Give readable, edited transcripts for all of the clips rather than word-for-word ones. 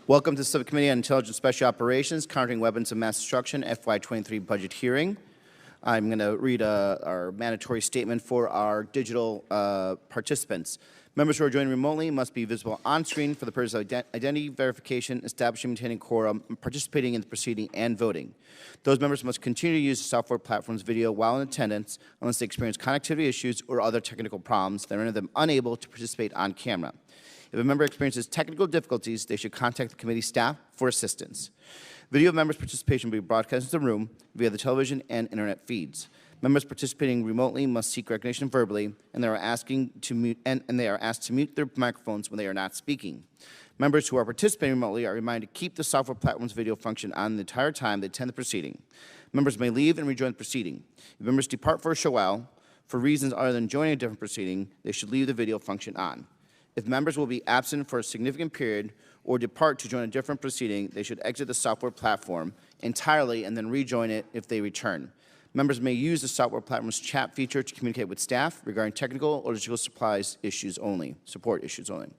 Welcome to the Subcommittee on Intelligence Special Operations, Countering Weapons of Mass Destruction, FY23 budget hearing. I'm going to read our mandatory statement for our digital participants. Members who are joining remotely must be visible on screen for the purpose of identity verification, establishing and maintaining quorum, participating in the proceeding, and voting. Those members must continue to use the software platform's video while in attendance unless they experience connectivity issues or other technical problems that render them unable to participate on camera. If a member experiences technical difficulties, they should contact the committee staff for assistance. Video of members' participation will be broadcast into the room via the television and internet feeds. Members participating remotely must seek recognition verbally, and they are asked to mute their microphones when they are not speaking. Members who are participating remotely are reminded to keep the software platform's video function on the entire time they attend the proceeding. Members may leave and rejoin the proceeding. If members depart for a short while, for reasons other than joining a different proceeding, they should leave the video function on. If members will be absent for a significant period or depart to join a different proceeding, they should exit the software platform entirely and then rejoin it if they return. Members may use the software platform's chat feature to communicate with staff regarding technical or logistical support issues only.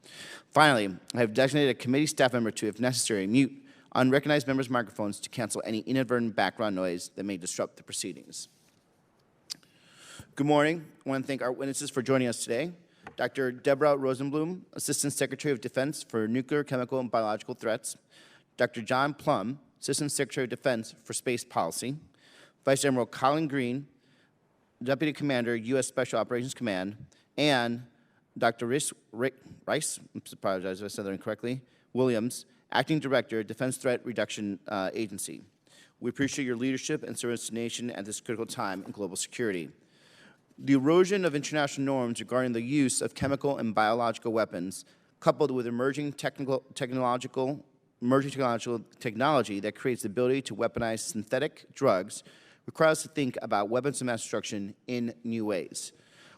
Finally, I have designated a committee staff member to, if necessary, mute unrecognized members' microphones to cancel any inadvertent background noise that may disrupt the proceedings. Good morning. I want to thank our witnesses for joining us today. Dr. Deborah Rosenblum, Assistant Secretary of Defense for Nuclear, Chemical, and Biological Threats. Dr. John Plumb, Assistant Secretary of Defense for Space Policy. Vice Admiral Collin Green, Deputy Commander, U.S. Special Operations Command. And Dr. Rhys Williams, Acting Director, Defense Threat Reduction Agency. We appreciate your leadership and service to the nation at this critical time in global security. The erosion of international norms regarding the use of chemical and biological weapons, coupled with emerging technology that creates the ability to weaponize synthetic drugs, requires us to think about weapons of mass destruction in new ways.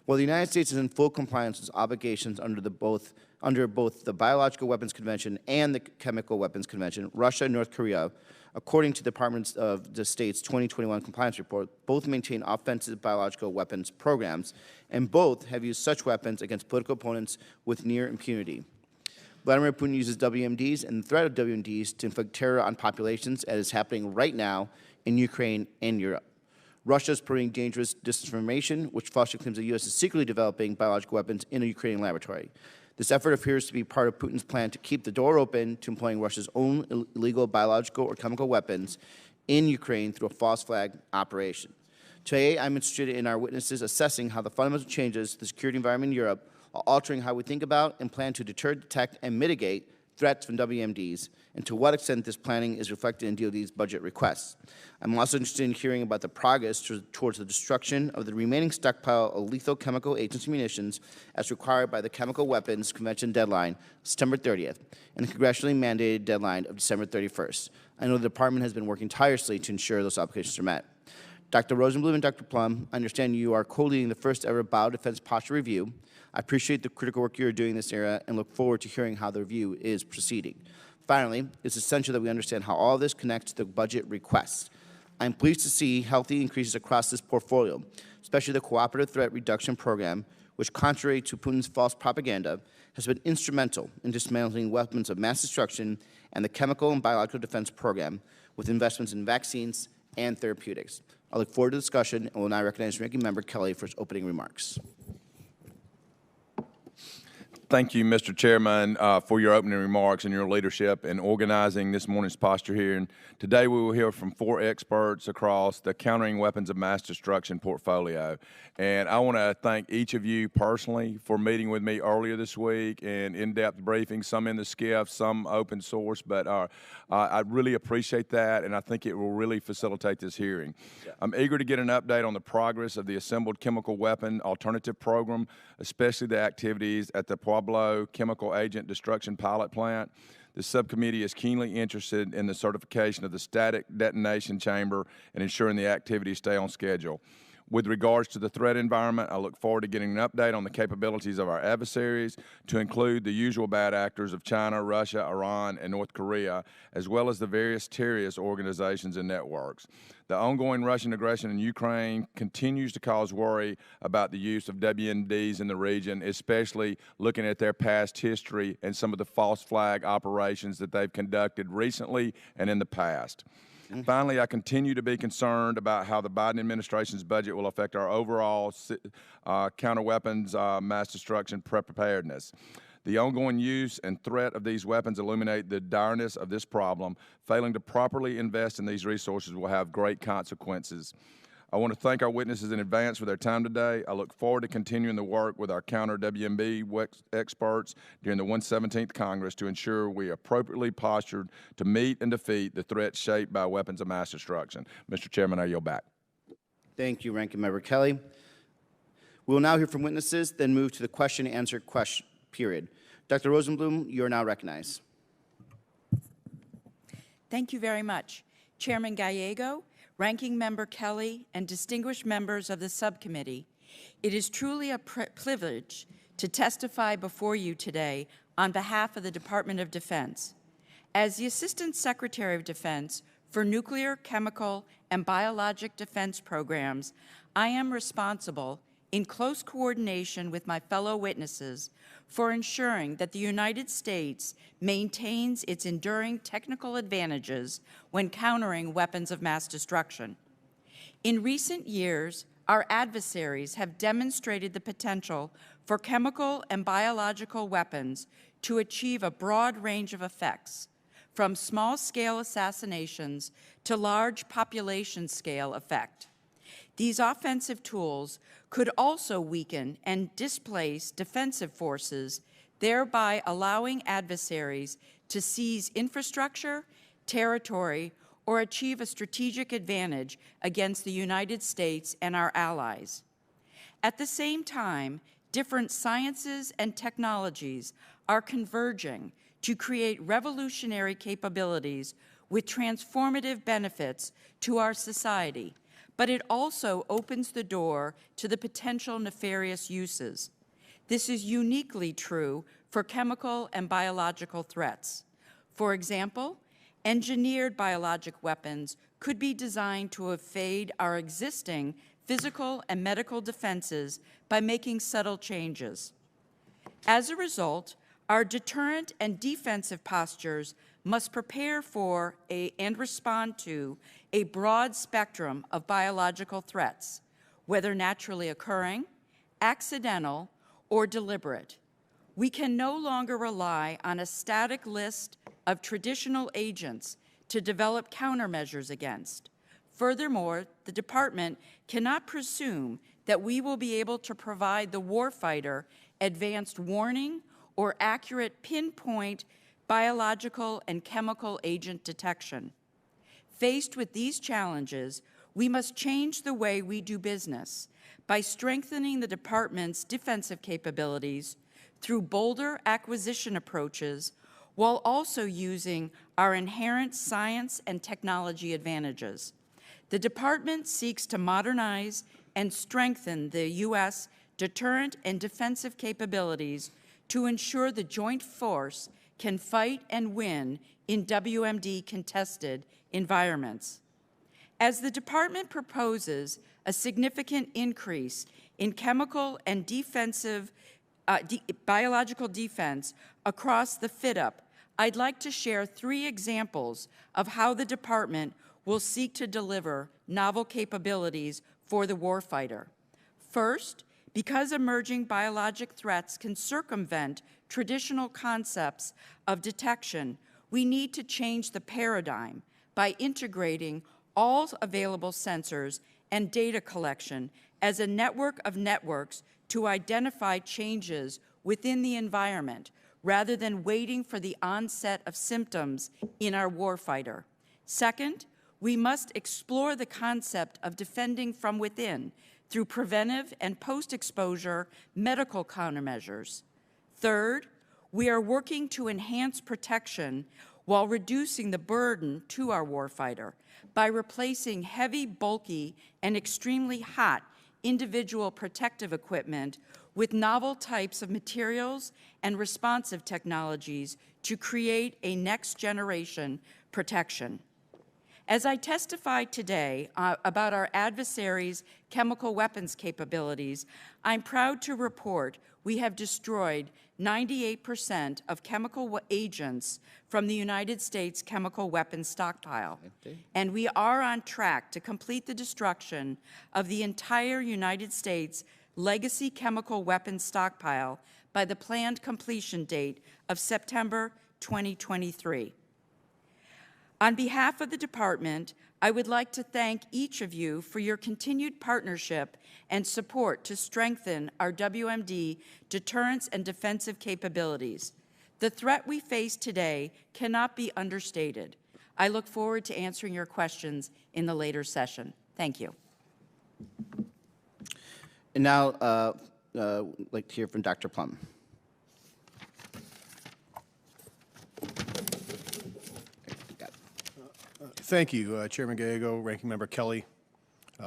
While the United States is in full compliance with its obligations under both the Biological Weapons Convention and the Chemical Weapons Convention, Russia and North Korea, according to the Department of the State's 2021 compliance report, both maintain offensive biological weapons programs, and both have used such weapons against political opponents with near impunity. Vladimir Putin uses WMDs and the threat of WMDs to inflict terror on populations, as is happening right now in Ukraine and Europe. Russia is spreading dangerous disinformation, which falsely claims the U.S. is secretly developing biological weapons in a Ukrainian laboratory. This effort appears to be part of Putin's plan to keep the door open to employing Russia's own illegal biological or chemical weapons in Ukraine through a false flag operation. Today, I'm interested in our witnesses assessing how the fundamental changes to the security environment in Europe are altering how we think about and plan to deter, detect, and mitigate threats from WMDs, and to what extent this planning is reflected in DoD's budget requests. I'm also interested in hearing about the progress towards the destruction of the remaining stockpile of lethal chemical agents and munitions as required by the Chemical Weapons Convention deadline, September 30th, and the congressionally mandated deadline of December 31st. I know the Department has been working tirelessly to ensure those obligations are met. Dr. Rosenblum and Dr. Plumb, I understand you are co-leading the first ever Biodefense Posture Review. I appreciate the critical work you're doing in this area and look forward to hearing how the review is proceeding. Finally, it's essential that we understand how all of this connects to the budget requests. I'm pleased to see healthy increases across this portfolio, especially the Cooperative Threat Reduction Program, which, contrary to Putin's false propaganda, has been instrumental in dismantling weapons of mass destruction, and the Chemical and Biological Defense Program, with investments in vaccines and therapeutics. I look forward to the discussion and will now recognize Ranking Member Kelly for his opening remarks. Thank you, Mr. Chairman, for your opening remarks and your leadership in organizing this morning's posture hearing. Today we will hear from 4 experts across the Countering Weapons of Mass Destruction portfolio. And I want to thank each of you personally for meeting with me earlier this week and in-depth briefings, some in the skiff, some open source, but I really appreciate that, and I think it will really facilitate this hearing. Yeah. I'm eager to get an update on the progress of the Assembled Chemical Weapon Alternative Program, especially the activities at the Pueblo Chemical Agent Destruction Pilot Plant. The subcommittee is keenly interested in the certification of the static detonation chamber and ensuring the activities stay on schedule. With regards to the threat environment, I look forward to getting an update on the capabilities of our adversaries, to include the usual bad actors of China, Russia, Iran, and North Korea, as well as the various terrorist organizations and networks. The ongoing Russian aggression in Ukraine continues to cause worry about the use of WMDs in the region, especially looking at their past history and some of the false flag operations that they've conducted recently and in the past. Finally, I continue to be concerned about how the Biden administration's budget will affect our overall counter-weapons mass destruction preparedness. The ongoing use and threat of these weapons illuminate the direness of this problem. Failing to properly invest in these resources will have great consequences. I want to thank our witnesses in advance for their time today. I look forward to continuing the work with our counter-WMB experts during the 117th Congress to ensure we are appropriately postured to meet and defeat the threats shaped by weapons of mass destruction. Mr. Chairman, I yield back. Thank you, Ranking Member Kelly. We will now hear from witnesses, then move to the question-and-answer period. Dr. Rosenblum, you are now recognized. Privilege you very much. Chairman Gallego, Ranking Member Kelly, and distinguished members of the subcommittee, it is truly a privilege to testify before you today on behalf of the Department of Defense. As the Assistant Secretary of Defense for Nuclear, Chemical, and Biologic Defense Programs, I am responsible, in close coordination with my fellow witnesses, for ensuring that the United States maintains its enduring technical advantages when countering weapons of mass destruction. In recent years, our adversaries have demonstrated the potential for chemical and biological weapons to achieve a broad range of effects, from small-scale assassinations to large population-scale effect. These offensive tools could also weaken and displace defensive forces, thereby allowing adversaries to seize infrastructure, territory, or achieve a strategic advantage against the United States and our allies. At the same time, different sciences and technologies are converging to create revolutionary capabilities with transformative benefits to our society, but it also opens the door to the potential nefarious uses. This is uniquely true for chemical and biological threats. For example, engineered biologic weapons could be designed to evade our existing physical and medical defenses by making subtle changes. As a result, our deterrent and defensive postures must prepare for and respond to a broad spectrum of biological threats, whether naturally occurring, accidental, or deliberate. We can no longer rely on a static list of traditional agents to develop countermeasures against. Furthermore, the Department cannot presume that we will be able to provide the warfighter advanced warning or accurate pinpoint biological and chemical agent detection. Faced with these challenges, we must change the way we do business by strengthening the Department's defensive capabilities through bolder acquisition approaches, while also using our inherent science and technology advantages. The Department seeks to modernize and strengthen the U.S. deterrent and defensive capabilities to ensure the joint force can fight and win in WMD contested environments. As the Department proposes a significant increase in chemical and defensive biological defense across the FIDUP, I'd like to share 3 examples of how the Department will seek to deliver novel capabilities for the warfighter. First, because emerging biologic threats can circumvent traditional concepts of detection, we need to change the paradigm by integrating all available sensors and data collection as a network of networks to identify changes within the environment, rather than waiting for the onset of symptoms in our warfighter. Second, we must explore the concept of defending from within through preventive and post-exposure medical countermeasures. Third, we are working to enhance protection while reducing the burden to our warfighter by replacing heavy, bulky, and extremely hot individual protective equipment with novel types of materials and responsive technologies to create a next-generation protection. As I testify today about our adversaries' chemical weapons capabilities, I'm proud to report we have destroyed 98% of chemical agents from the United States chemical weapons stockpile. And we are on track to complete the destruction of the entire United States legacy chemical weapons stockpile by the planned completion date of September 2023. On behalf of the Department, I would like to thank each of you for your continued partnership and support to strengthen our WMD deterrence and defensive capabilities. The threat we face today cannot be understated. I look forward to answering your questions in the later session. Thank you. And now, I'd like to hear from Dr. Plumb. Thank you, Chairman Gallego, Ranking Member Kelly,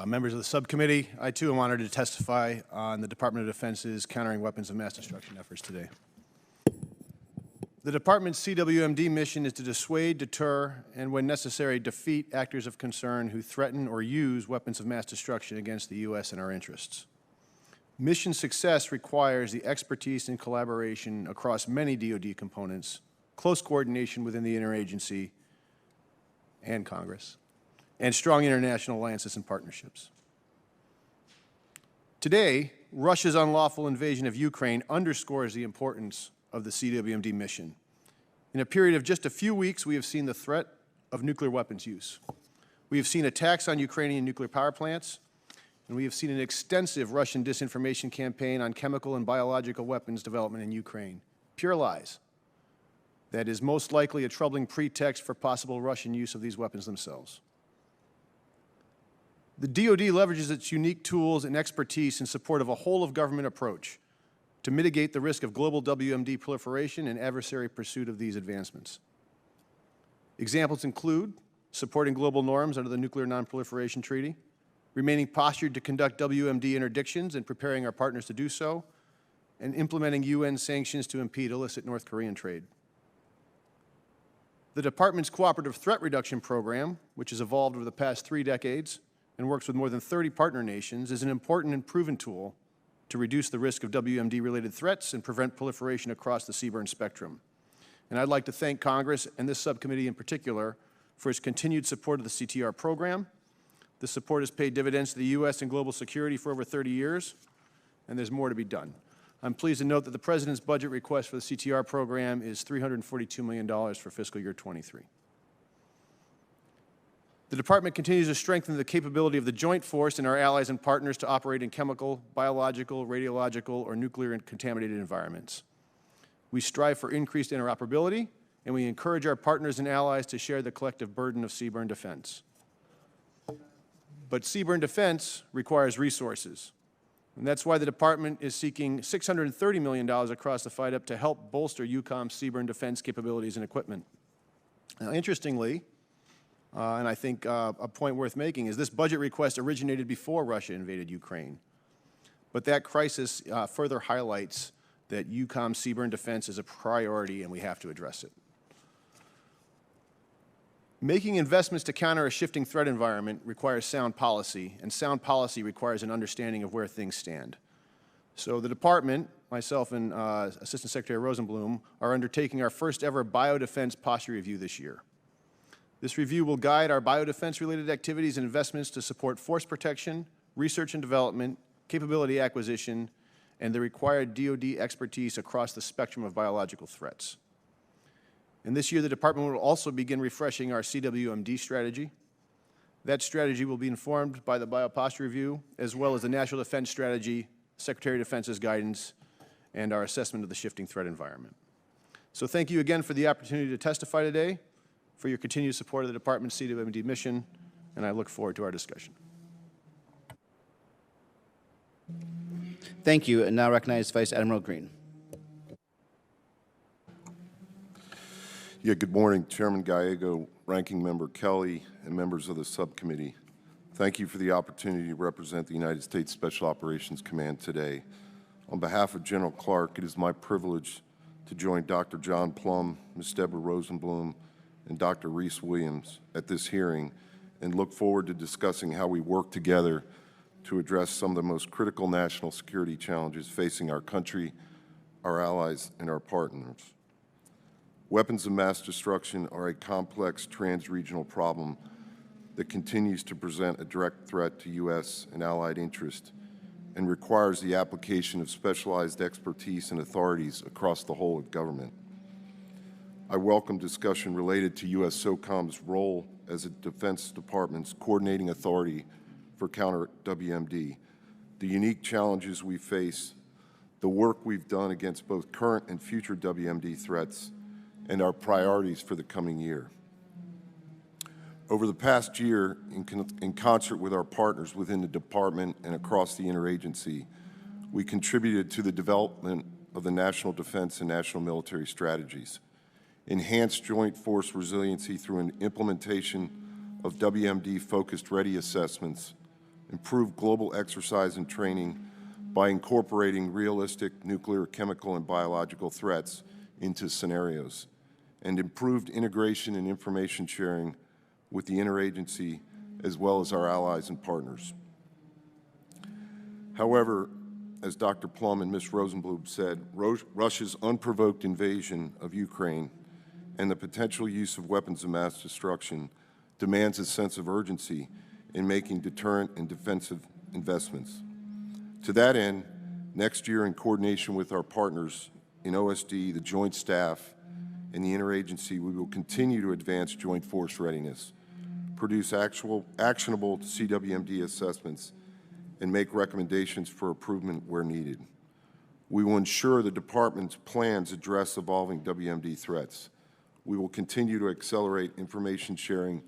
members of the subcommittee. I, too, am honored to testify on the Department of Defense's countering weapons of mass destruction efforts today. The Department's CWMD mission is to dissuade, deter, and when necessary, defeat actors of concern who threaten or use weapons of mass destruction against the U.S. and our interests. Mission success requires the expertise and collaboration across many DoD components, close coordination within the interagency and Congress, and strong international alliances and partnerships. Today, Russia's unlawful invasion of Ukraine underscores the importance of the CWMD mission. In a period of just a few weeks, we have seen the threat of nuclear weapons use. We have seen attacks on Ukrainian nuclear power plants, and we have seen an extensive Russian disinformation campaign on chemical and biological weapons development in Ukraine. Pure lies. That is most likely a troubling pretext for possible Russian use of these weapons themselves. The DoD leverages its unique tools and expertise in support of a whole-of-government approach to mitigate the risk of global WMD proliferation and adversary pursuit of these advancements. Examples include supporting global norms under the Nuclear Non-Proliferation Treaty, remaining postured to conduct WMD interdictions and preparing our partners to do so, and implementing UN sanctions to impede illicit North Korean trade. The Department's Cooperative Threat Reduction Program, which has evolved over the past 3 decades and works with more than 30 partner nations, is an important and proven tool to reduce the risk of WMD-related threats and prevent proliferation across the CBRN spectrum. And I'd like to thank Congress and this subcommittee in particular for its continued support of the CTR program. This support has paid dividends to the U.S. and global security for over 30 years, and there's more to be done. I'm pleased to note that the President's budget request for the CTR program is $342 million for fiscal year 23. The Department continues to strengthen the capability of the Joint Force and our allies and partners to operate in chemical, biological, radiological, or nuclear and contaminated environments. We strive for increased interoperability, and we encourage our partners and allies to share the collective burden of CBRN defense. But CBRN defense requires resources. And that's why the Department is seeking $630 million across the FYDP to help bolster EUCOM's CBRN defense capabilities and equipment. Now, interestingly, and I think a point worth making, is this budget request originated before Russia invaded Ukraine. But that crisis further highlights that EUCOM's CBRN defense is a priority and we have to address it. Making investments to counter a shifting threat environment requires sound policy, and sound policy requires an understanding of where things stand. So the Department, myself and Assistant Secretary Rosenblum, are undertaking our first ever biodefense posture review this year. This review will guide our biodefense-related activities and investments to support force protection, research and development, capability acquisition, and the required DoD expertise across the spectrum of biological threats. And this year, the Department will also begin refreshing our CWMD strategy. That strategy will be informed by the Bioposture Review, as well as the National Defense Strategy, Secretary of Defense's guidance, and our assessment of the shifting threat environment. So thank you again for the opportunity to testify today, for your continued support of the Department's CWMD mission, and I look forward to our discussion. Thank you, and now recognize Vice Admiral Green. Yeah, good morning, Chairman Gallego, Ranking Member Kelly, and members of the subcommittee. Thank you for the opportunity to represent the United States Special Operations Command today. On behalf of General Clark, it is my privilege to join Dr. John Plumb, Ms. Deborah Rosenblum, and Dr. Rhys Williams at this hearing, and look forward to discussing how we work together to address some of the most critical national security challenges facing our country, our allies, and our partners. Weapons of mass destruction are a complex trans-regional problem that continues to present a direct threat to U.S. and allied interests and requires the application of specialized expertise and authorities across the whole of government. I welcome discussion related to U.S. SOCOM's role as the Defense Department's coordinating authority for counter-WMD, the unique challenges we face, the work we've done against both current and future WMD threats, and our priorities for the coming year. Over the past year, in concert with our partners within the Department and across the interagency, we contributed to the development of the national defense and national military strategies, enhanced joint force resiliency through an implementation of WMD-focused ready assessments, improved global exercise and training by incorporating realistic nuclear, chemical, and biological threats into scenarios, and improved integration and information sharing with the interagency as well as our allies and partners. However, as Dr. Plumb and Ms. Rosenblum said, Russia's unprovoked invasion of Ukraine and the potential use of weapons of mass destruction demands a sense of urgency in making deterrent and defensive investments. To that end, next year, in coordination with our partners in OSD, the Joint Staff, and the interagency, we will continue to advance joint force readiness, produce actionable CWMD assessments, and make recommendations for improvement where needed. We will ensure the Department's plans address evolving WMD threats. We will continue to accelerate information sharing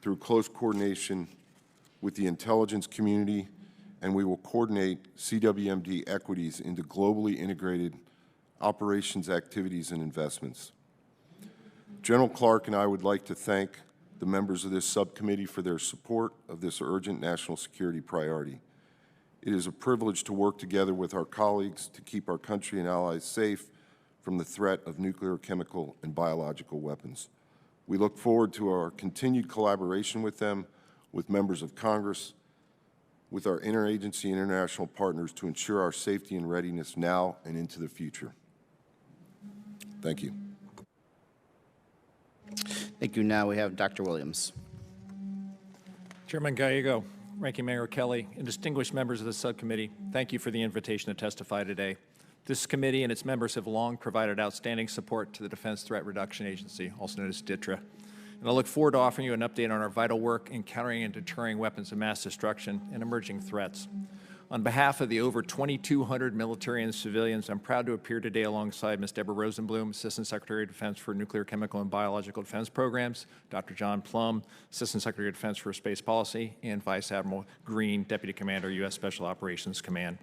through close coordination with the intelligence community, and we will coordinate CWMD equities into globally integrated operations, activities, and investments. General Clark and I would like to thank the members of this subcommittee for their support of this urgent national security priority. It is a privilege to work together with our colleagues to keep our country and allies safe from the threat of nuclear, chemical, and biological weapons. We look forward to our continued collaboration with them, with members of Congress, with our interagency and international partners to ensure our safety and readiness now and into the future. Thank you. Thank you. Now we have Dr. Williams. Chairman Gallego, Ranking Member Kelly, and distinguished members of the subcommittee, thank you for the invitation to testify today. This committee and its members have long provided outstanding support to the Defense Threat Reduction Agency, also known as DTRA. And I look forward to offering you an update on our vital work in countering and deterring weapons of mass destruction and emerging threats. On behalf of the over 2,200 military and civilians, I'm proud to appear today alongside Ms. Deborah Rosenblum, Assistant Secretary of Defense for Nuclear, Chemical, and Biological Defense Programs, Dr. John Plumb, Assistant Secretary of Defense for Space Policy, and Vice Admiral Green, Deputy Commander, U.S. Special Operations Command.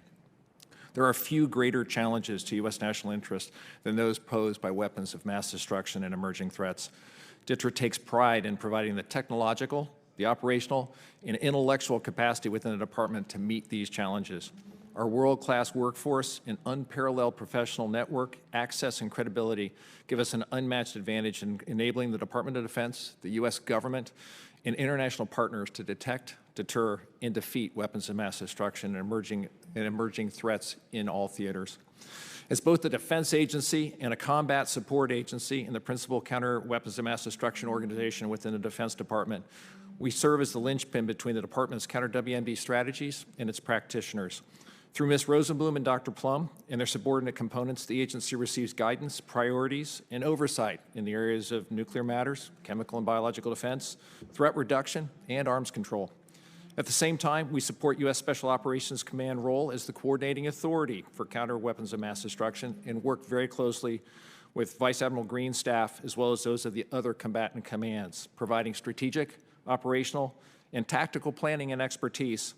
There are few greater challenges to U.S. national interest than those posed by weapons of mass destruction and emerging threats. DTRA takes pride in providing the technological, the operational, and intellectual capacity within the department to meet these challenges. Our world-class workforce and unparalleled professional network, access, and credibility give us an unmatched advantage in enabling the Department of Defense, the U.S. government, and international partners to detect, deter, and defeat weapons of mass destruction and emerging threats in all theaters. As both a defense agency and a combat support agency and the principal counter weapons of mass destruction organization within the Defense Department, we serve as the linchpin between the department's counter-WMD strategies and its practitioners. Through Ms. Rosenblum and Dr. Plumb and their subordinate components, the agency receives guidance, priorities, and oversight in the areas of nuclear matters, chemical and biological defense, threat reduction, and arms control. At the same time, we support U.S. Special Operations Command role as the coordinating authority for counter weapons of mass destruction and work very closely with Vice Admiral Green's staff as well as those of the other combatant commands, providing strategic, operational, and tactical planning and expertise,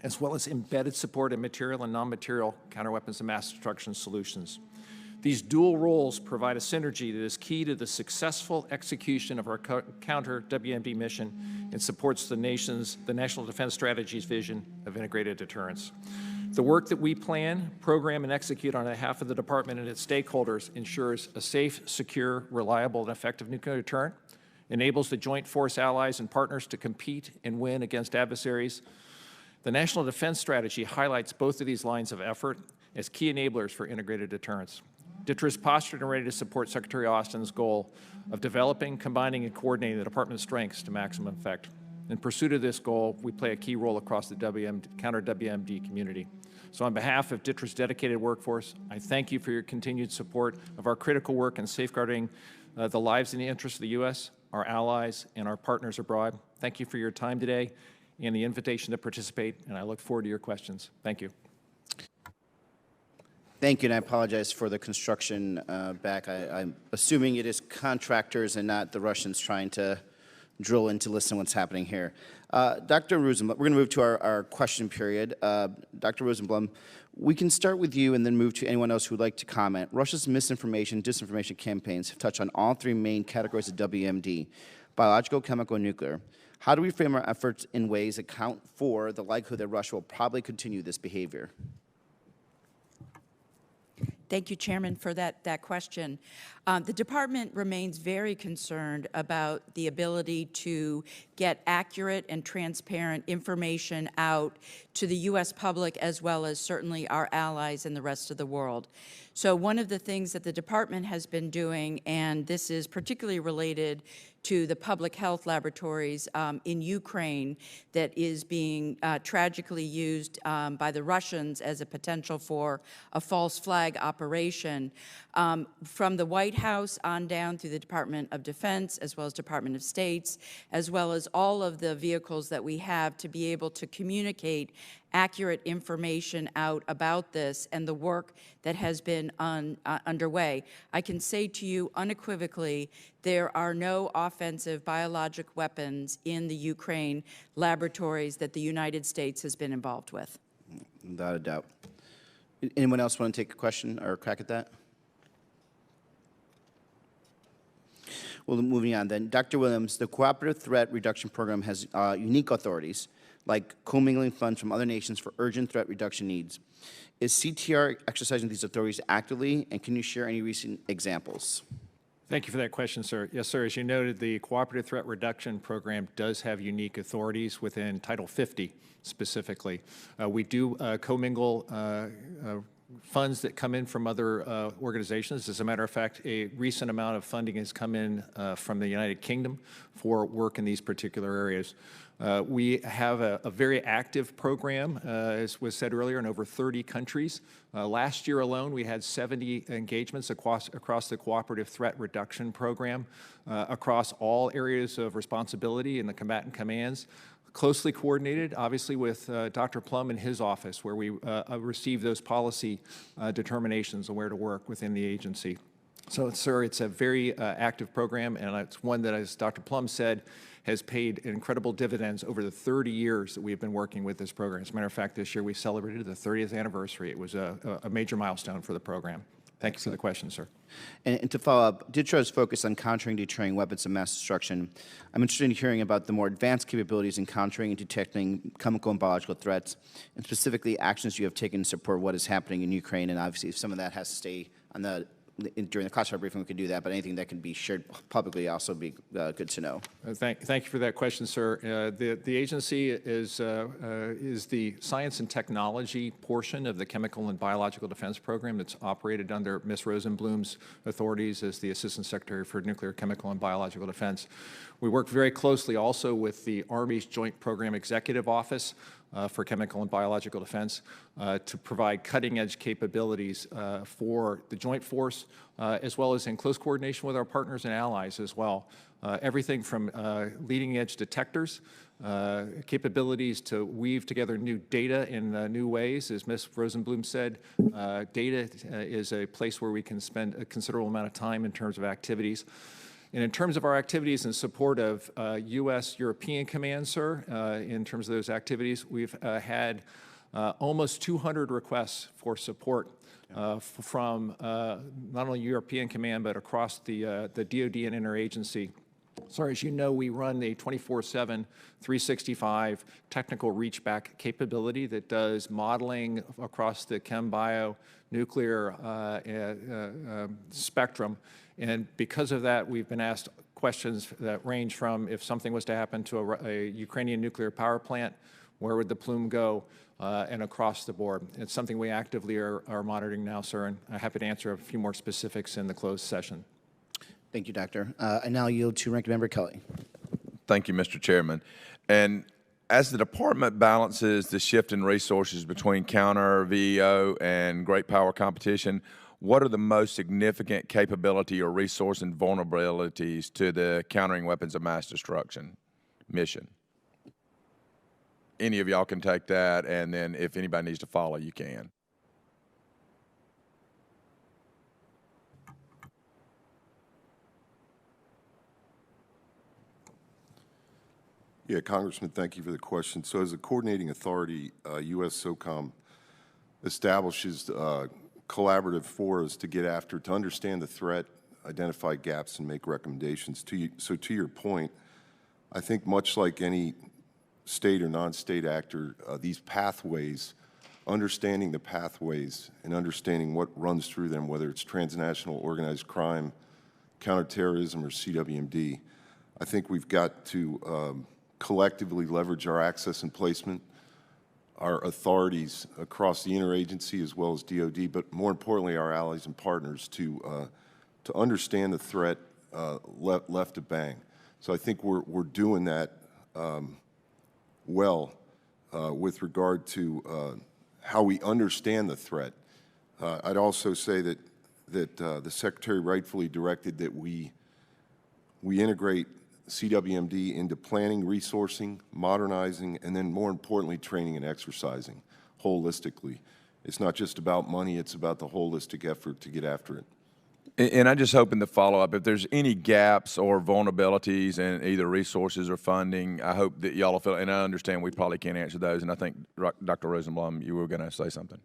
as well as embedded support in material and non-material counter weapons of mass destruction solutions. These dual roles provide a synergy that is key to the successful execution of our counter WMD mission and supports the National Defense Strategy's vision of integrated deterrence. The work that we plan, program, and execute on behalf of the Department and its stakeholders ensures a safe, secure, reliable, and effective nuclear deterrent, enables the joint force allies and partners to compete and win against adversaries. The National Defense Strategy highlights both of these lines of effort as key enablers for integrated deterrence. DTRA is postured and ready to support Secretary Austin's goal of developing, combining, and coordinating the Department's strengths to maximum effect. In pursuit of this goal, we play a key role across the counter-WMD community. So on behalf of DTRA's dedicated workforce, I thank you for your continued support of our critical work in safeguarding the lives and the interests of the U.S., our allies, and our partners abroad. Thank you for your time today and the invitation to participate, and I look forward to your questions. Thank you. Thank you, and I apologize for the construction back. I'm assuming it is contractors and not the Russians trying to drill in to listen to what's happening here. Dr. Rosenblum, we're going to move to our question period. Dr. Rosenblum, we can start with you and then move to anyone else who would like to comment. Russia's misinformation, disinformation campaigns have touched on all three main categories of WMD, biological, chemical, and nuclear. How do we frame our efforts in ways that account for the likelihood that Russia will probably continue this behavior? Thank you, Chairman, for that question. The Department remains very concerned about the ability to get accurate and transparent information out to the U.S. public as well as certainly our allies and the rest of the world. So one of the things that the Department has been doing, and this is particularly related to the public health laboratories in Ukraine that is being tragically used by the Russians as a potential for a false flag operation. From the White House on down through the Department of Defense, as well as Department of States, as well as all of the vehicles that we have to be able to communicate accurate information out about this and the work that has been underway. I can say to you unequivocally, there are no offensive biologic weapons in the Ukraine laboratories that the United States has been involved with. Without a doubt. Anyone else want to take a question or a crack at that? Well, moving on then. Dr. Williams, the Cooperative Threat Reduction Program has unique authorities, like commingling funds from other nations for urgent threat reduction needs. Is CTR exercising these authorities actively, and can you share any recent examples? Thank you for that question, sir. Yes, sir. As you noted, the Cooperative Threat Reduction Program does have unique authorities within Title 50 specifically. We do commingle funds that come in from other organizations. As a matter of fact, a recent amount of funding has come in from the United Kingdom for work in these particular areas. We have a very active program, as was said earlier, in over 30 countries. Last year alone, we had 70 engagements across the Cooperative Threat Reduction Program across all areas of responsibility in the combatant commands. Closely coordinated, obviously, with Dr. Plumb and his office, where we receive those policy determinations on where to work within the agency. So, sir, it's a very active program, and it's one that, as Dr. Plumb said, has paid incredible dividends over the 30 years that we've been working with this program. As a matter of fact, this year we celebrated the 30th anniversary. It was a major milestone for the program. Thank you for the question, sir. And to follow up, DTRA is focused on countering and deterring weapons of mass destruction. I'm interested in hearing about the more advanced capabilities in countering and detecting chemical and biological threats, and specifically actions you have taken to support what is happening in Ukraine. And obviously, if some of that has to stay on during the classified briefing, we could do that, but anything that can be shared publicly also be good to know. Thank you for that question, sir. The agency is the science and technology portion of the Chemical and Biological Defense Program that's operated under Ms. Rosenblum's authorities as the Assistant Secretary for Nuclear, Chemical, and Biological Defense. We work very closely also with the Army's Joint Program Executive Office for Chemical and Biological Defense to provide cutting-edge capabilities for the Joint Force, as well as in close coordination with our partners and allies as well. Everything from leading-edge detectors, capabilities to weave together new data in new ways. As Ms. Rosenblum said, data is a place where we can spend a considerable amount of time in terms of activities. And in terms of our activities in support of U.S. European Command, sir, in terms of those activities, we've had almost 200 requests for support from not only European Command, but across the DoD and interagency. So as you know, we run a 24/7, 365 technical reach-back capability that does modeling across the chem, bio, nuclear spectrum. And because of that, we've been asked questions that range from if something was to happen to a Ukrainian nuclear power plant, where would the plume go, and across the board. It's something we actively are monitoring now, sir, and I'm happy to answer a few more specifics in the closed session. Thank you, Doctor. I now yield to Ranking Member Kelly. Thank you, Mr. Chairman. And as the department balances the shift in resources between counter, VEO, and great power competition, what are the most significant capability or resource and vulnerabilities to the countering weapons of mass destruction mission? Any of y'all can take that, and then if anybody needs to follow, you can. Yeah, Congressman, thank you for the question. So as a coordinating authority, U.S. SOCOM establishes collaborative forums to get after, to understand the threat, identify gaps, and make recommendations. So to your point, I think much like any state or non-state actor, these pathways, understanding the pathways and understanding what runs through them, whether it's transnational organized crime, counterterrorism, or CWMD, I think we've got to collectively leverage our access and placement, our authorities across the interagency as well as DoD, but more importantly, our allies and partners to understand the threat left to bang. So I think we're doing that well with regard to how we understand the threat. I'd also say that the Secretary rightfully directed that we integrate CWMD into planning, resourcing, modernizing, and then more importantly, training and exercising holistically. It's not just about money, it's about the holistic effort to get after it. And I just hope in the follow-up, if there's any gaps or vulnerabilities in either resources or funding, I hope that y'all will feel, and I understand we probably can't answer those, and I think Dr. Rosenblum, you were going to say something.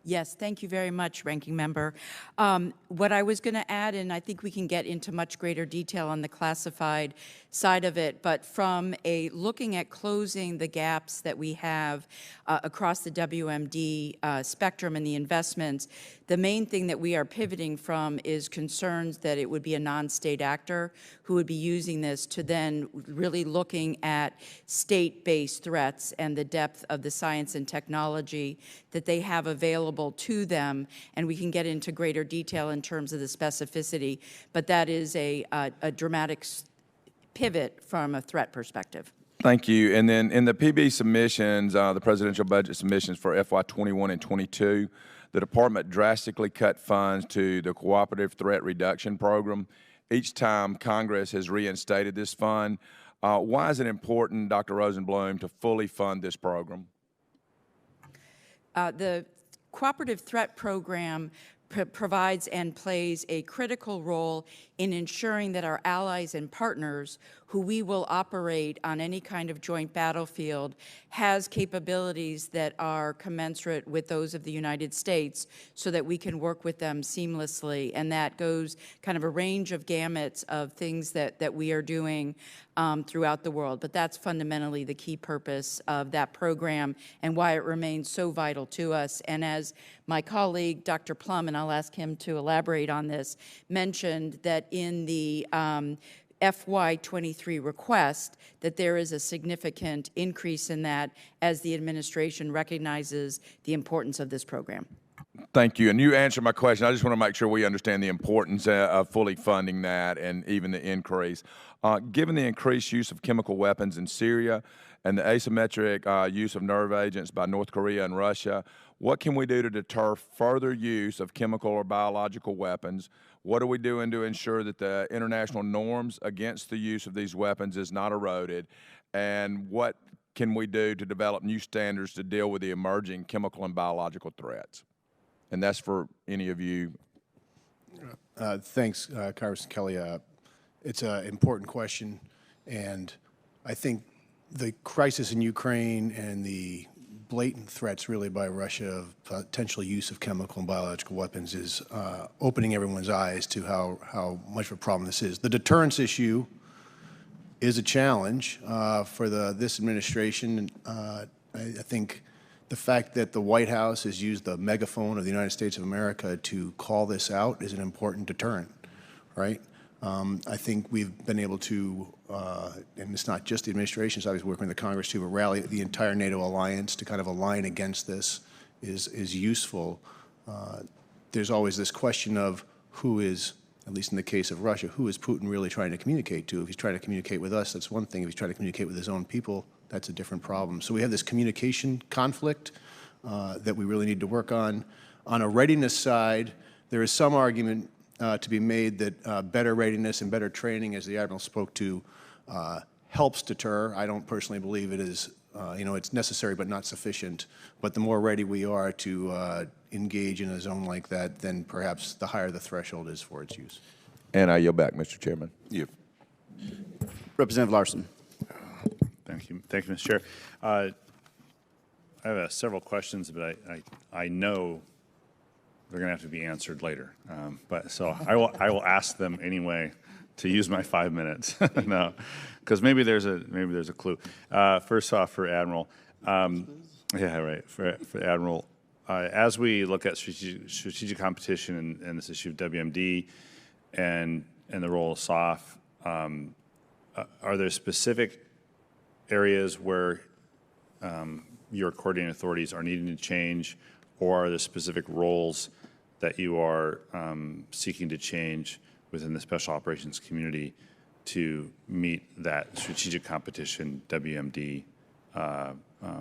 Yes, thank you very much, Ranking Member. What I was going to add, and I think we can get into much greater detail on the classified side of it, but from looking at closing the gaps that we have across the WMD spectrum and the investments, the main thing that we are pivoting from is concerns that it would be a non-state actor who would be using this to then really looking at state-based threats and the depth of the science and technology that they have available to them, and we can get into greater detail in terms of the specificity, but that is a dramatic pivot from a threat perspective. Thank you. And then in the PB submissions, the presidential budget submissions for FY21 and 22, the department drastically cut funds to the Cooperative Threat Reduction Program. Each time Congress has reinstated this fund, why is it important, Dr. Rosenblum, to fully fund this program? The Cooperative Threat Program provides and plays a critical role in ensuring that our allies and partners who we will operate on any kind of joint battlefield has capabilities that are commensurate with those of the United States so that we can work with them seamlessly. And that goes kind of a range of gamuts of things that we are doing throughout the world. But that's fundamentally the key purpose of that program and why it remains so vital to us. And as my colleague, Dr. Plumb, and I'll ask him to elaborate on this, mentioned that in the FY23 request that there is a significant increase in that as the administration recognizes the importance of this program. Thank you. And you answered my question. I just want to make sure we understand the importance of fully funding that and even the increase. Given the increased use of chemical weapons in Syria and the asymmetric use of nerve agents by North Korea and Russia, what can we do to deter further use of chemical or biological weapons? What are we doing to ensure that the international norms against the use of these weapons is not eroded? And what can we do to develop new standards to deal with the emerging chemical and biological threats? And that's for any of you. Thanks, Congressman Kelly. It's an important question, and I think the crisis in Ukraine and the blatant threats really by Russia of potential use of chemical and biological weapons is opening everyone's eyes to how much of a problem this is. The deterrence issue is a challenge for this administration. I think the fact that the White House has used the megaphone of the United States of America to call this out is an important deterrent, right? I think we've been able to, and it's not just the administration, so I was working with the Congress too, but rally the entire NATO alliance to kind of align against this is useful. There's always this question of who is, at least in the case of Russia, who is Putin really trying to communicate to? If he's trying to communicate with us, that's one thing. If he's trying to communicate with his own people, that's a different problem. So we have this communication conflict that we really need to work on. On a readiness side, there is some argument to be made that better readiness and better training, as the Admiral spoke to, helps deter. I don't personally believe it is, it's necessary but not sufficient. But the more ready we are to engage in a zone like that, then perhaps the higher the threshold is for its use. And I yield back, Mr. Chairman. Yeah. Representative Larson. Thank you, Mr. Chair. I have several questions, but I know they're going to have to be answered later. But so I will ask them anyway to use my 5 minutes. No, because maybe there's a clue. First off, for Admiral, yeah, right. For Admiral, as we look at strategic competition and this issue of WMD and the role of SOF, are there specific areas where your coordinating authorities are needing to change, or are there specific roles that you are seeking to change within the special operations community to meet that strategic competition WMD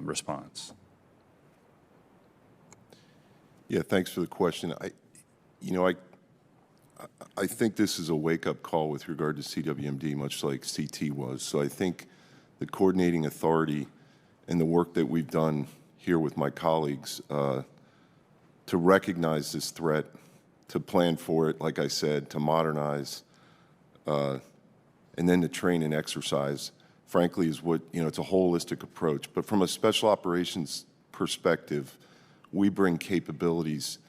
response? Yeah, thanks for the question. I think this is a wake-up call with regard to CWMD, much like CT was. So I think the coordinating authority and the work that we've done here with my colleagues to recognize this threat, to plan for it, like I said, to modernize, and then to train and exercise, frankly, is what, it's a holistic approach. But from a special operations perspective, we bring capabilities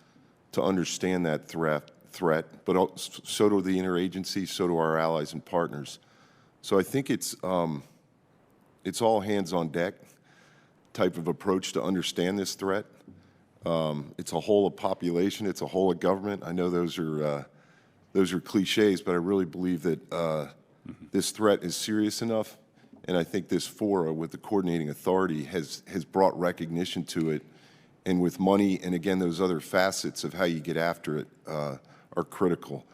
to understand that threat, but so do the interagency, so do our allies and partners. So I think it's all hands on deck type of approach to understand this threat. It's a whole of population, it's a whole of government. I know those are cliches, but I really believe that this threat is serious enough, and I think this fora with the coordinating authority has brought recognition to it, and with money and again those other facets of how you get after it are critical.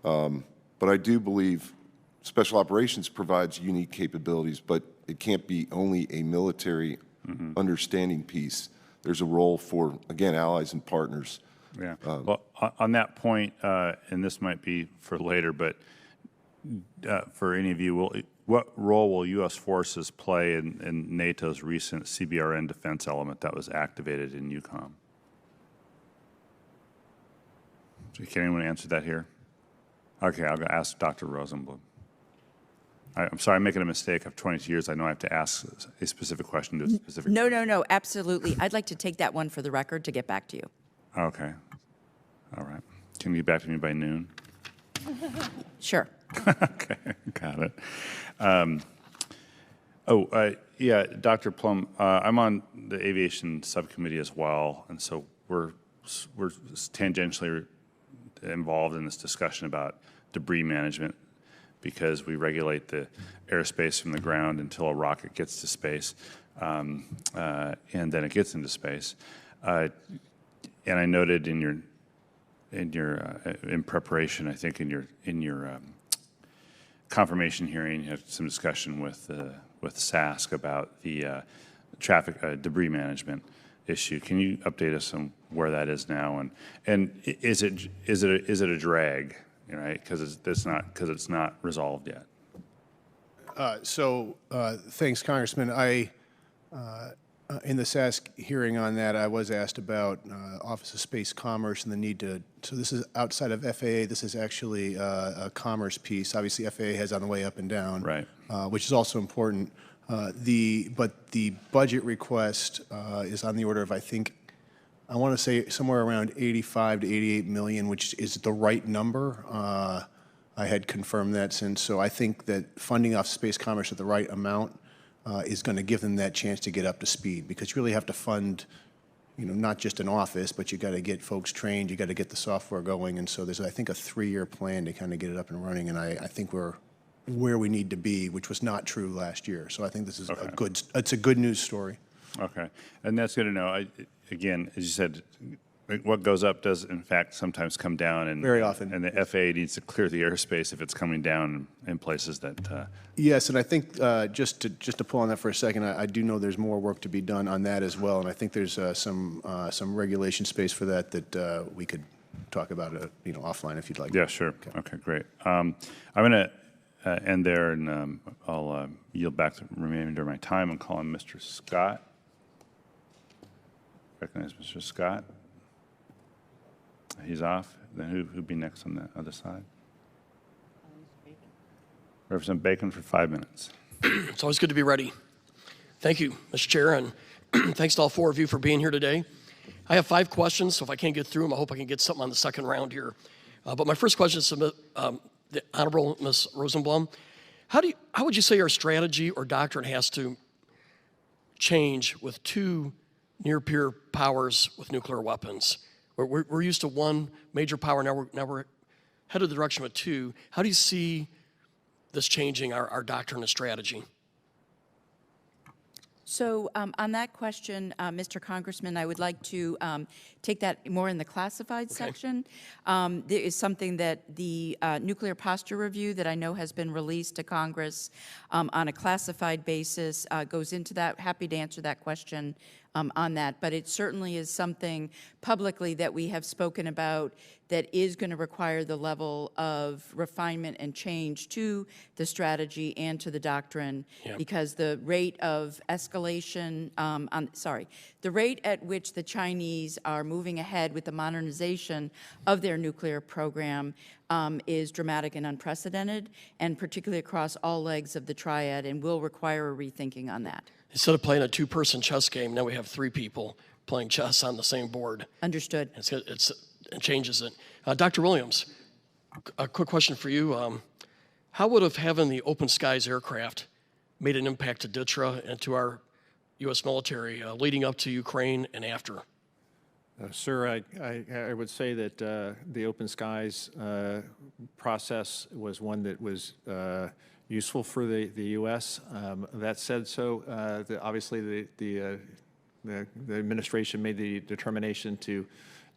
But I do believe special operations provides unique capabilities, but it can't be only a military understanding piece. There's a role for, again, allies and partners. Yeah. Well, on that point, and this might be for later, but for any of you, what role will U.S. forces play in NATO's recent CBRN defense element that was activated in EUCOM? Can anyone answer that here? Okay, I'll go ask Dr. Rosenblum. I'm sorry, I'm making a mistake. After 22 years, I know I have to ask a specific question to a specific... No, absolutely. I'd like to take that one for the record to get back to you. Okay. All right. Can you get back to me by noon? Sure. Okay, got it. Yeah, Dr. Plumb, I'm on the aviation subcommittee as well, and so we're tangentially involved in this discussion about debris management, because we regulate the airspace from the ground until a rocket gets to space, and then it gets into space. And I noted in preparation, I think in your confirmation hearing, you had some discussion with SASC about the traffic debris management issue. Can you update us on where that is now, and is it a drag? Right, because it's not resolved yet. Thanks, Congressman. In the SASC hearing on that, I was asked about Office of Space Commerce and the need to, so this is outside of FAA, this is actually a commerce piece. Obviously, FAA has on the way up and down, Right. Which is also important. But the budget request is on the order of, I want to say somewhere around 85 to 88 million, which is the right number. I had confirmed that since, so I think that funding off Space Commerce at the right amount is going to give them that chance to get up to speed, because you really have to fund, not just an office, but you got to get folks trained, you got to get the software going, and so there's, I think, a 3-year plan to kind of get it up and running, and I think we're where we need to be, which was not true last year. So I think this is it's a good news story. Okay, and that's good to know. Again, as you said, what goes up does in fact sometimes come down, and very often, and the FAA needs to clear the airspace if it's coming down in places that. Yes, and I think just to pull on that for a second, I do know there's more work to be done on that as well, and I think there's some regulation space for that we could talk about offline if you'd like. Yeah, sure. Okay, great. I'm going to end there, and I'll yield back the remainder of my time and call on Mr. Scott. Recognize Mr. Scott. He's off. Then who'd be next on the other side? Representative Bacon for 5 minutes. It's always good to be ready. Thank you, Mr. Chair, and thanks to all 4 of you for being here today. I have 5 questions, so if I can't get through them, I hope I can get something on the second round here. But my first question is to the Honorable Ms. Rosenblum. How would you say our strategy or doctrine has to change with 2 near-peer powers with nuclear weapons? We're used to 1 major power, now we're headed the direction of 2. How do you see this changing our doctrine and strategy? So on that question, Mr. Congressman, I would like to take that more in the classified section. There is something that the nuclear posture review that I know has been released to Congress on a classified basis goes into that. Happy to answer that question on that, but it certainly is something publicly that we have spoken about that is going to require the level of refinement and change to the strategy and to the doctrine, because the rate of escalation, the rate at which the Chinese are moving ahead with the modernization of their nuclear program is dramatic and unprecedented, and particularly across all legs of the triad, and will require a rethinking on that. Instead of playing a 2-person chess game, now we have 3 people playing chess on the same board. Understood. It changes it. Dr. Williams, a quick question for you. How would have having the Open Skies aircraft made an impact to DTRA and to our U.S. military leading up to Ukraine and after? Sir, I would say that the Open Skies process was one that was useful for the U.S. That said, obviously the administration made the determination to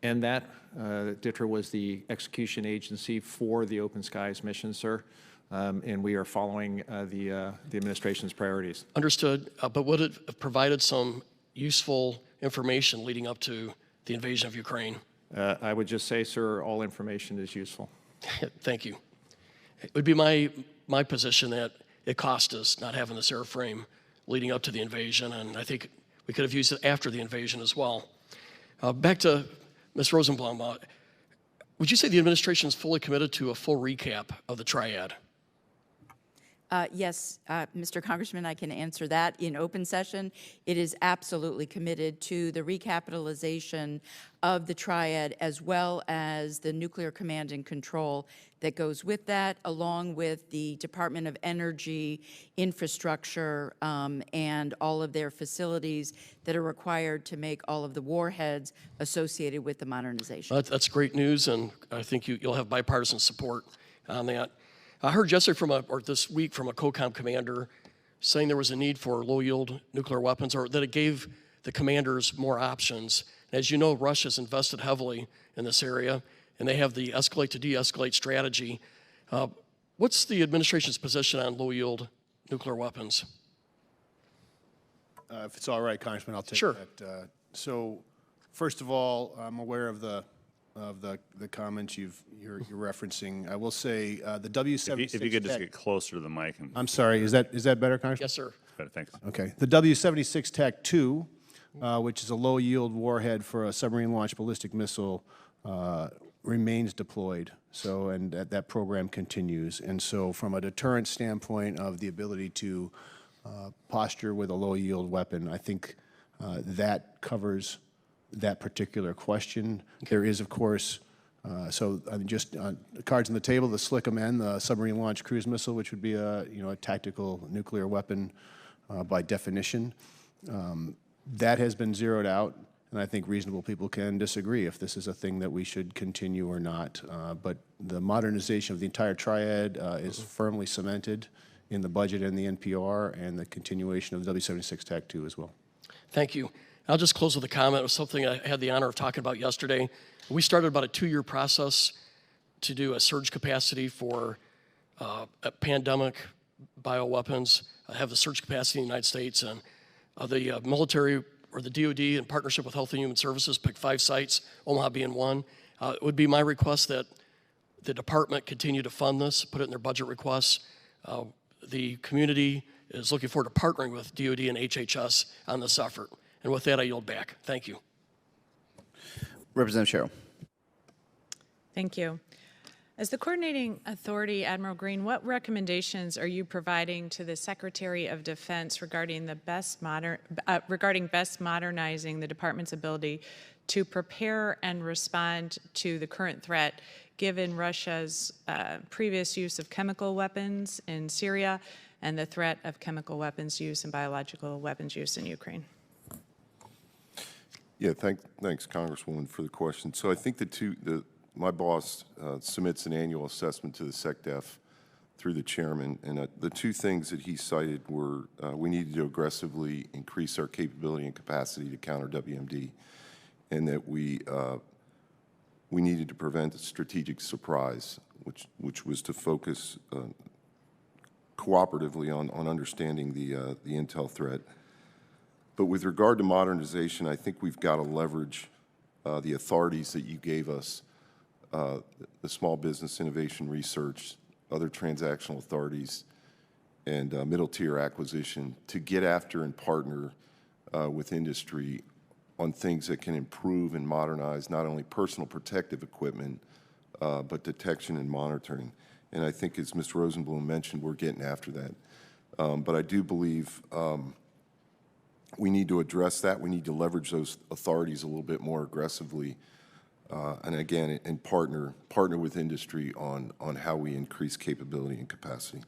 end that. DTRA was the execution agency for the Open Skies mission, sir, and we are following the administration's priorities. Understood, but would it have provided some useful information leading up to the invasion of Ukraine? I would just say, sir, all information is useful. Thank you. It would be my position that it cost us not having this airframe leading up to the invasion, and I think we could have used it after the invasion as well. Back to Ms. Rosenblum, would you say the administration is fully committed to a full recap of the triad? Yes, Mr. Congressman, I can answer that in open session. It is absolutely committed to the recapitalization of the triad, as well as the nuclear command and control that goes with that, along with the Department of Energy infrastructure and all of their facilities that are required to make all of the warheads associated with the modernization. That's great news, and I think you'll have bipartisan support on that. I heard yesterday this week from a COCOM commander saying there was a need for low-yield nuclear weapons, or that it gave the commanders more options. As you know, Russia's invested heavily in this area, and they have the escalate to de-escalate strategy. What's the administration's position on low-yield nuclear weapons? If it's all right, Congressman, I'll take Sure. that. So, first of all, I'm aware of the comments you're referencing. I will say the W76 If you could just tech, get closer to the mic. I'm sorry, is that better, Congressman? Yes, sir. Better, thanks. Okay. The W76 Tech 2 which is a low-yield warhead for a submarine-launched ballistic missile, remains deployed. So, and that program continues. And so from a deterrent standpoint of the ability to posture with a low-yield weapon, I think that covers that particular question. There is, of course, just cards on the table, the SLCM-N, the submarine-launched cruise missile, which would be a tactical nuclear weapon by definition. That has been zeroed out, and I think reasonable people can disagree if this is a thing that we should continue or not. But the modernization of the entire triad is firmly cemented in the budget and the NPR, and the continuation of the W-76 TAC-2 as well. Thank you. I'll just close with a comment. It was something I had the honor of talking about yesterday. We started about a 2-year process to do a surge capacity for a pandemic bioweapons, have the surge capacity in the United States, and the military or the DOD in partnership with Health and Human Services picked 5 sites, Omaha being one. It would be my request that the department continue to fund this, put it in their budget requests. The community is looking forward to partnering with DOD and HHS on this effort. And with that, I yield back. Thank you. Representative Sherrill. Thank you. As the coordinating authority, Admiral Green, what recommendations are you providing to the Secretary of Defense regarding best modernizing the department's ability to prepare and respond to the current threat, given Russia's previous use of chemical weapons in Syria and the threat of chemical weapons use and biological weapons use in Ukraine? Yeah, thanks, Congresswoman, for the question. So I think my boss submits an annual assessment to the SecDef through the chairman, and the 2 things that he cited were we needed to aggressively increase our capability and capacity to counter WMD, and that we needed to prevent a strategic surprise, which was to focus cooperatively on understanding the intel threat. But with regard to modernization, I think we've got to leverage the authorities that you gave us, the Small Business Innovation Research, other transactional authorities, and middle-tier acquisition to get after and partner with industry on things that can improve and modernize not only personal protective equipment, but detection and monitoring. And I think, as Mr. Rosenblum mentioned, we're getting after that. But I do believe we need to address that. We need to leverage those authorities a little bit more aggressively, and again, and partner with industry on how we increase capability and capacity.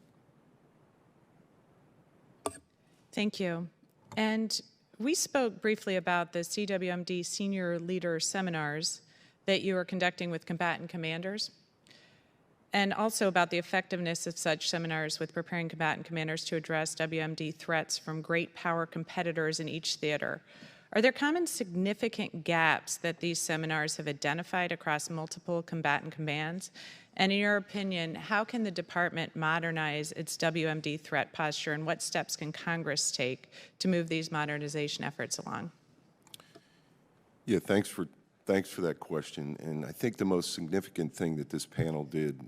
Thank you. And we spoke briefly about the CWMD senior leader seminars that you are conducting with combatant commanders, and also about the effectiveness of such seminars with preparing combatant commanders to address WMD threats from great power competitors in each theater. Are there common significant gaps that these seminars have identified across multiple combatant commands? And in your opinion, how can the department modernize its WMD threat posture, and what steps can Congress take to move these modernization efforts along? Yeah, thanks for that question. And I think the most significant thing that this panel did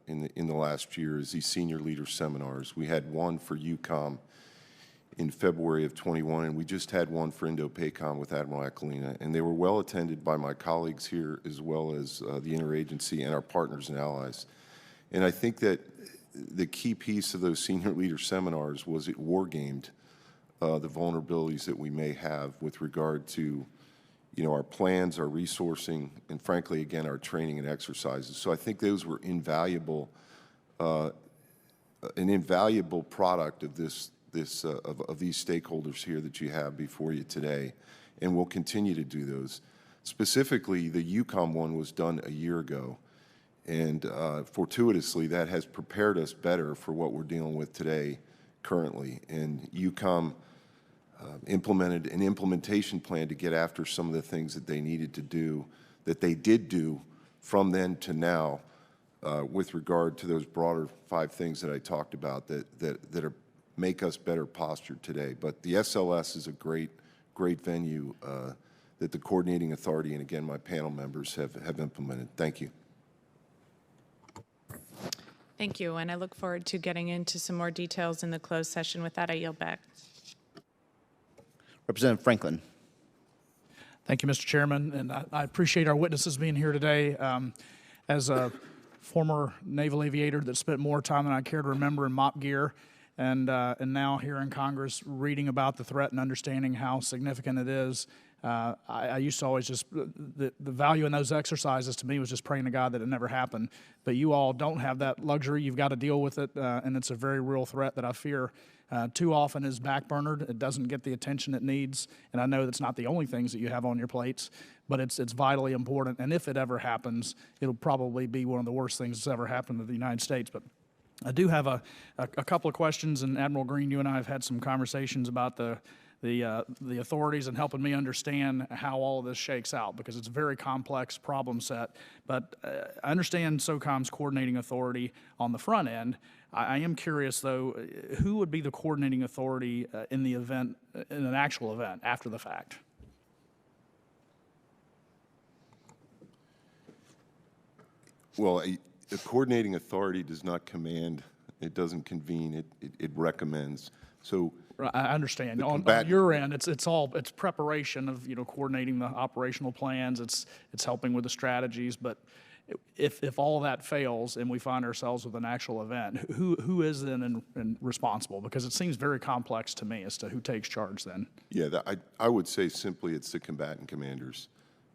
in the last year is these senior leader seminars. We had one for EUCOM in February of 21, and we just had one for Indo-PACOM with Admiral Aquilina, and they were well attended by my colleagues here as well as the interagency and our partners and allies. And I think that the key piece of those senior leader seminars was it war-gamed the vulnerabilities that we may have with regard to our plans, our resourcing, and frankly, again, our training and exercises. So I think those were invaluable, an invaluable product of of these stakeholders here that you have before you today, and we'll continue to do those. Specifically, the EUCOM one was done a year ago, and fortuitously, that has prepared us better for what we're dealing with today currently. And EUCOM implemented an implementation plan to get after some of the things that they needed to do, that they did do from then to now, with regard to those broader 5 things that I talked about that make us better postured today. But the SLS is a great venue that the coordinating authority and again my panel members have implemented. Thank you. Thank you, and I look forward to getting into some more details in the closed session. With that, I yield back. Representative Franklin. Thank you, Mr. Chairman, and I appreciate our witnesses being here today. As a former naval aviator that spent more time than I care to remember in mop gear, and now here in Congress reading about the threat and understanding how significant it is, I used to always just, the value in those exercises to me was just praying to God that it never happened. But you all don't have that luxury. You've got to deal with it, and it's a very real threat that I fear too often is backburnered. It doesn't get the attention it needs, and I know that's not the only things that you have on your plates, but it's vitally important. And if it ever happens, it'll probably be one of the worst things that's ever happened to the United States. But I do have a couple of questions, and Admiral Green, you and I have had some conversations about the authorities and helping me understand how all of this shakes out, because it's a very complex problem set. But I understand SOCOM's coordinating authority on the front end. I am curious, though, who would be the coordinating authority in the event, in an actual event, after the fact? Well, a coordinating authority does not command, it doesn't convene, it recommends. So I understand. On your end, it's preparation of, coordinating the operational plans. It's helping with the strategies. But if all of that fails and we find ourselves with an actual event, who is then responsible? Because it seems very complex to me as to who takes charge then. Yeah, I would say simply it's the combatant commanders.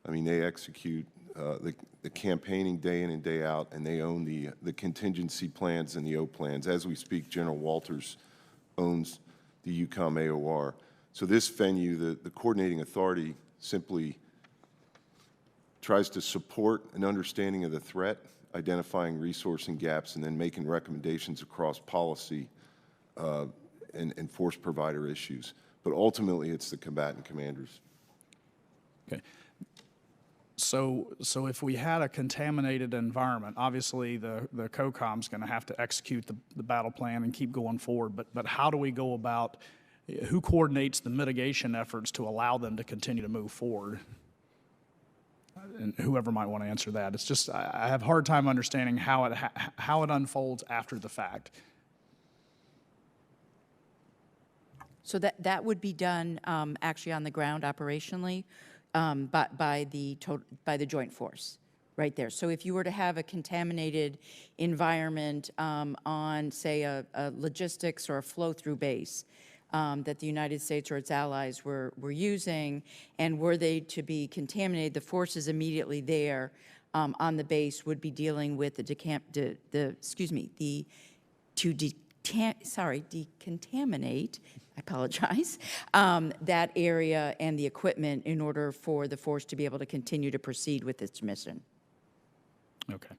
I mean, they execute the campaigning day in and day out, and they own the contingency plans and the O plans. As we speak, General Walters owns the UCOM AOR. So this venue, the coordinating authority, simply tries to support an understanding of the threat, identifying resourcing gaps, and then making recommendations across policy and force provider issues. But ultimately, it's the combatant commanders. Okay. So if we had a contaminated environment, obviously the COCOM's going to have to execute the battle plan and keep going forward. But how do we go about, who coordinates the mitigation efforts to allow them to continue to move forward? And whoever might want to answer that. It's just, I have a hard time understanding how it unfolds after the fact. So that would be done actually on the ground operationally. By the joint force, right there. So if you were to have a contaminated environment on, say, a logistics or a flow-through base that the United States or its allies were using, and were they to be contaminated, the forces immediately there on the base would be dealing with decontaminate, I apologize, that area and the equipment in order for the force to be able to continue to proceed with its mission. Okay.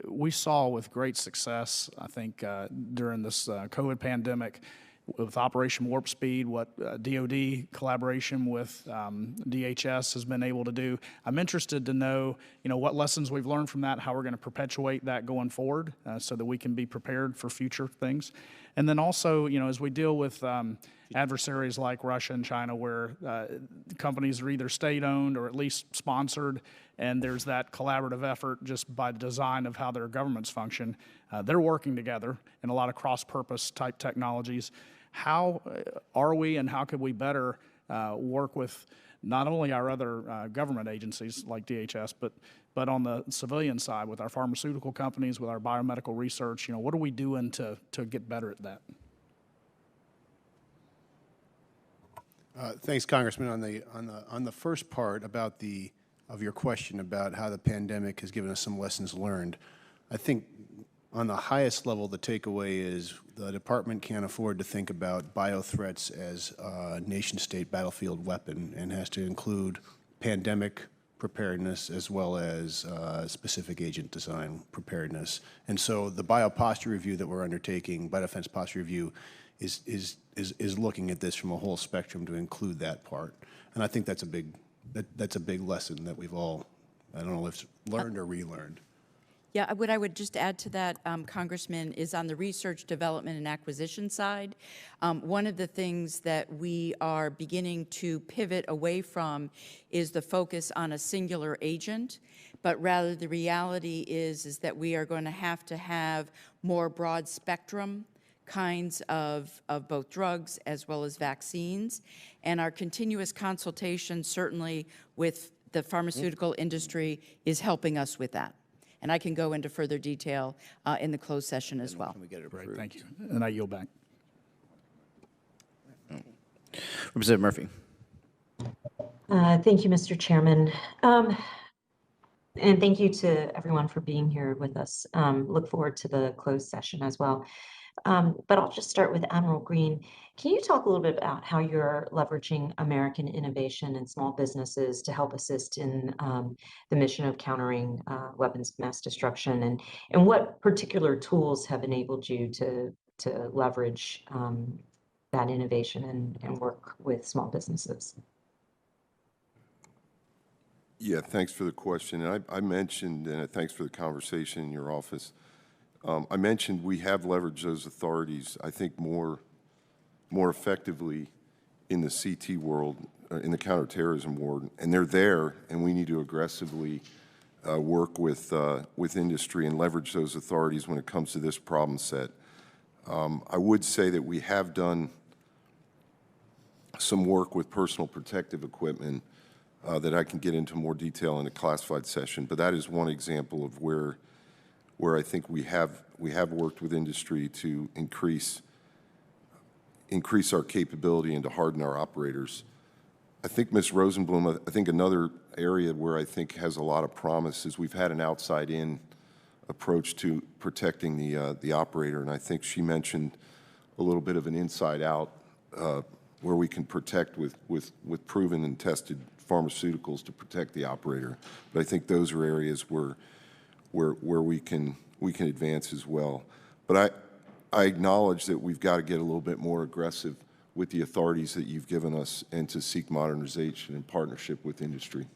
We saw with great success, I think, during this COVID pandemic, with Operation Warp Speed, what DoD collaboration with DHS has been able to do. I'm interested to know, what lessons we've learned from that, how we're going to perpetuate that going forward so that we can be prepared for future things. And then also, as we deal with adversaries like Russia and China, where companies are either state-owned or at least sponsored, and there's that collaborative effort just by design of how their governments function. They're working together in a lot of cross-purpose type technologies. How are we, and how could we better work with not only our other government agencies like DHS, but on the civilian side with our pharmaceutical companies, with our biomedical research? What are we doing to get better at that? Thanks, Congressman. On the first part of your question about how the pandemic has given us some lessons learned, I think on the highest level, the takeaway is the department can't afford to think about biothreats as a nation-state battlefield weapon, and has to include pandemic preparedness as well as specific agent design preparedness. And so the bioposture review that we're undertaking, biodefense posture review, is looking at this from a whole spectrum to include that part. And I think that's a big lesson that we've all, I don't know if learned or relearned. Yeah, what I would just add to that, Congressman, is on the research, development, and acquisition side. One of the things that we are beginning to pivot away from is the focus on a singular agent, but rather the reality is that we are going to have more broad spectrum kinds of both drugs as well as vaccines. And our continuous consultation, certainly with the pharmaceutical industry, is helping us with that. And I can go into further detail in the closed session as well. Can we get it Great, approved? thank you. And I yield back. Representative Murphy. Thank you, Mr. Chairman. And thank you to everyone for being here with us. Look forward to the closed session as well. But I'll just start with Admiral Green. Can you talk a little bit about how you're leveraging American innovation and small businesses to help assist in the mission of countering weapons of mass destruction, and what particular tools have enabled you to leverage that innovation and work with small businesses? Yeah, thanks for the question. And I mentioned, and thanks for the conversation in your office. I mentioned we have leveraged those authorities, I think, more effectively in the CT world, in the counterterrorism world, and they're there, and we need to aggressively work with industry and leverage those authorities when it comes to this problem set. I would say that we have done some work with personal protective equipment that I can get into more detail in a classified session, but that is one example of where I think we have worked with industry to increase our capability and to harden our operators. I think, Ms. Rosenblum, I think another area where I think has a lot of promise is we've had an outside-in approach to protecting the operator, and I think she mentioned a little bit of an inside-out where we can protect with proven and tested pharmaceuticals to protect the operator. But I think those are areas where we can advance as well. But I acknowledge that we've got to get a little bit more aggressive with the authorities that you've given us and to seek modernization in partnership with industry.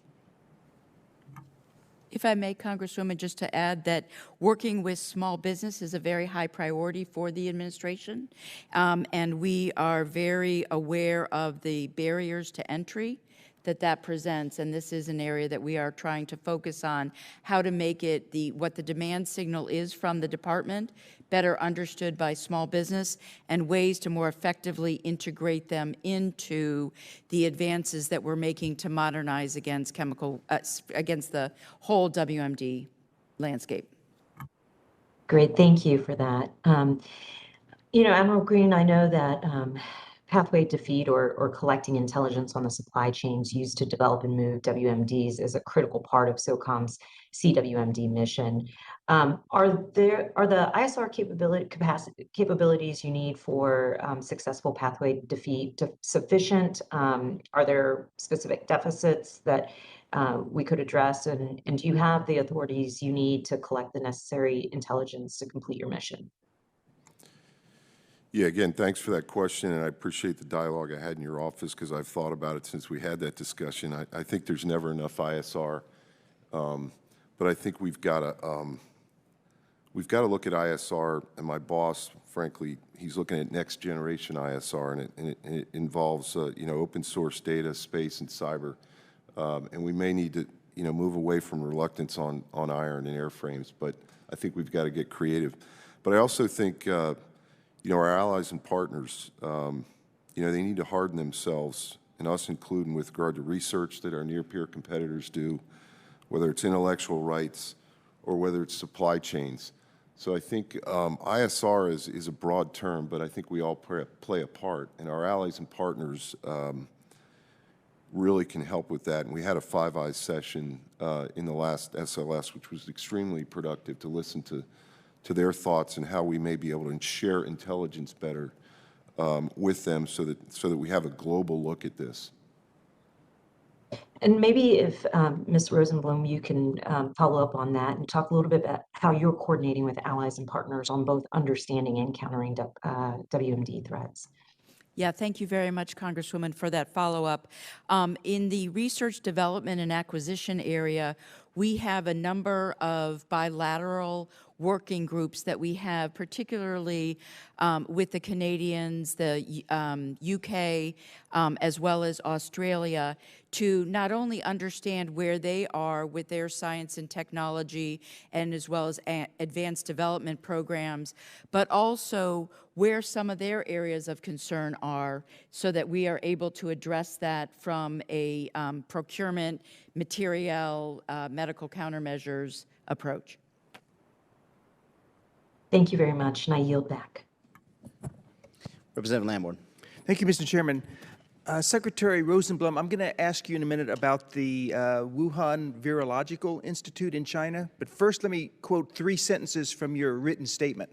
If I may, Congresswoman, just to add that working with small business is a very high priority for the administration, and we are very aware of the barriers to entry that presents, and this is an area that we are trying to focus on, how to make it what the demand signal is from the department better understood by small business, and ways to more effectively integrate them into the advances that we're making to modernize against against the whole WMD landscape. Great, thank you for that. You know, Admiral Green, I know that pathway defeat or collecting intelligence on the supply chains used to develop and move WMDs is a critical part of SOCOM's CWMD mission. Are the ISR capabilities you need for successful pathway defeat sufficient? Are there specific deficits that we could address? And do you have the authorities you need to collect the necessary intelligence to complete your mission? Yeah, again, thanks for that question, and I appreciate the dialogue I had in your office because I've thought about it since we had that discussion. I think there's never enough ISR, but I think we've got to look at ISR, and my boss, frankly, he's looking at next generation ISR, and it involves open source data, space, and cyber, and we may need to move away from reluctance on iron and airframes, but I think we've got to get creative. But I also think our allies and partners, they need to harden themselves, and us including with regard to research that our near-peer competitors do, whether it's intellectual rights or whether it's supply chains. So I think ISR is a broad term, but I think we all play a part, and our allies and partners really can help with that. And we had a Five Eyes session in the last SLS, which was extremely productive to listen to their thoughts and how we may be able to share intelligence better with them so that we have a global look at this. And maybe if Ms. Rosenblum, you can follow up on that and talk a little bit about how you're coordinating with allies and partners on both understanding and countering WMD threats. Yeah, thank you very much, Congresswoman, for that follow-up. In the research, development, and acquisition area, we have a number of bilateral working groups that we have, particularly with the Canadians, the UK, as well as Australia, to not only understand where they are with their science and technology and as well as advanced development programs, but also where some of their areas of concern are so that we are able to address that from a procurement, material, medical countermeasures approach. Thank you very much, and I yield back. Representative Lamborn. Thank you, Mr. Chairman. Secretary Rosenblum, I'm going to ask you in a minute about the Wuhan Virological Institute in China, but first let me quote 3 sentences from your written statement.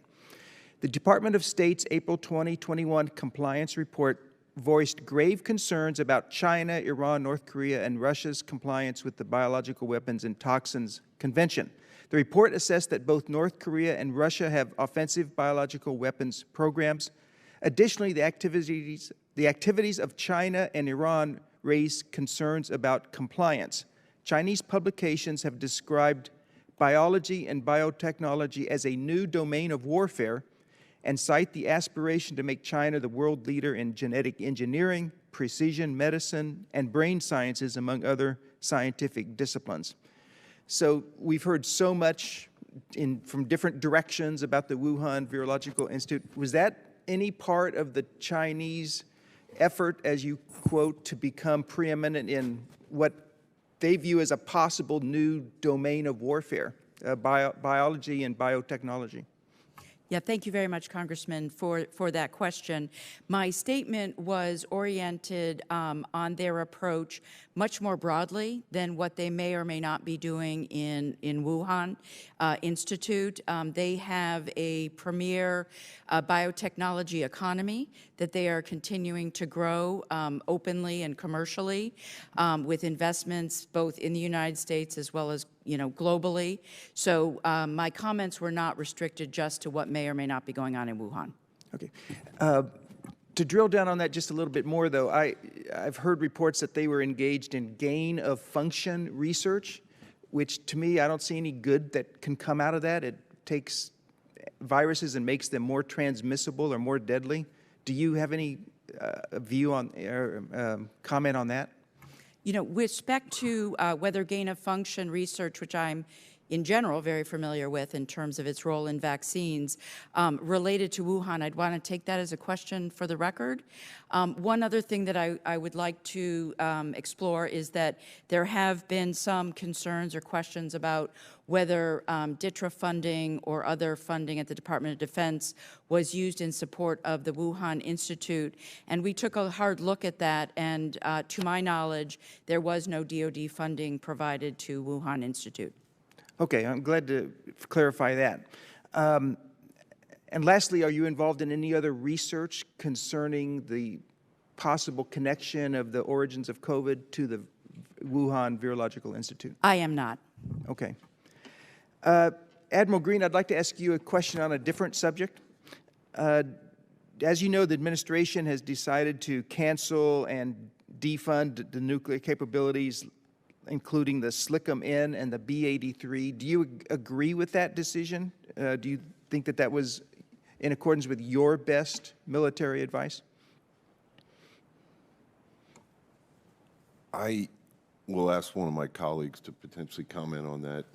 The Department of State's April 2021 compliance report voiced grave concerns about China, Iran, North Korea, and Russia's compliance with the Biological Weapons and Toxins Convention. The report assessed that both North Korea and Russia have offensive biological weapons programs. Additionally, the activities of China and Iran raise concerns about compliance. Chinese publications have described biology and biotechnology as a new domain of warfare and cite the aspiration to make China the world leader in genetic engineering, precision medicine, and brain sciences, among other scientific disciplines. So we've heard so much from different directions about the Wuhan Virological Institute. Was that any part of the Chinese effort, as you quote, to become preeminent in what they view as a possible new domain of warfare, biology and biotechnology? Yeah, thank you very much, Congressman, for that question. My statement was oriented on their approach much more broadly than what they may or may not be doing in Wuhan Institute. They have a premier biotechnology economy that they are continuing to grow openly and commercially with investments both in the United States as well as globally. So my comments were not restricted just to what may or may not be going on in Wuhan. Okay. To drill down on that just a little bit more, though, I've heard reports that they were engaged in gain-of-function research, which to me, I don't see any good that can come out of that. It takes viruses and makes them more transmissible or more deadly. Do you have any view on or comment on that? With respect to whether gain-of-function research, which I'm in general very familiar with in terms of its role in vaccines, related to Wuhan, I'd want to take that as a question for the record. One other thing that I would like to explore is that there have been some concerns or questions about whether DITRA funding or other funding at the Department of Defense was used in support of the Wuhan Institute. And we took a hard look at that, and to my knowledge, there was no DoD funding provided to Wuhan Institute. Okay, I'm glad to clarify that. And lastly, are you involved in any other research concerning the possible connection of the origins of COVID to the Wuhan Virological Institute? I am not. Okay. Admiral Green, I'd like to ask you a question on a different subject. As you know, the administration has decided to cancel and defund the nuclear capabilities, including the SLICM-N and the B-83. Do you agree with that decision? Do you think that that was in accordance with your best military advice? I will ask one of my colleagues to potentially comment on that.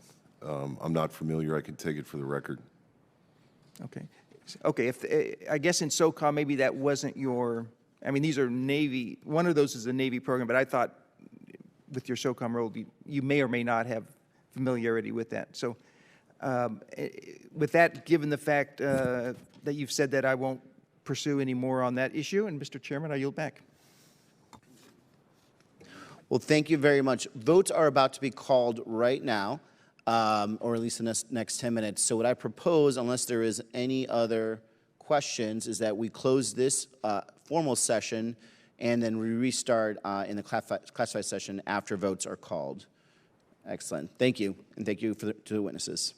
I'm not familiar. I can take it for the record. Okay. Okay. I guess in SOCOM, maybe that wasn't your, I mean, these are Navy, one of those is a Navy program, but I thought with your SOCOM role, you may or may not have familiarity with that. So with that, given the fact that you've said that, I won't pursue any more on that issue. And Mr. Chairman, I yield back. Well, thank you very much. Votes are about to be called right now, or at least in the next 10 minutes. So what I propose, unless there is any other questions, is that we close this formal session and then we restart in the classified session after votes are called. Excellent. Thank you, and thank you to the witnesses.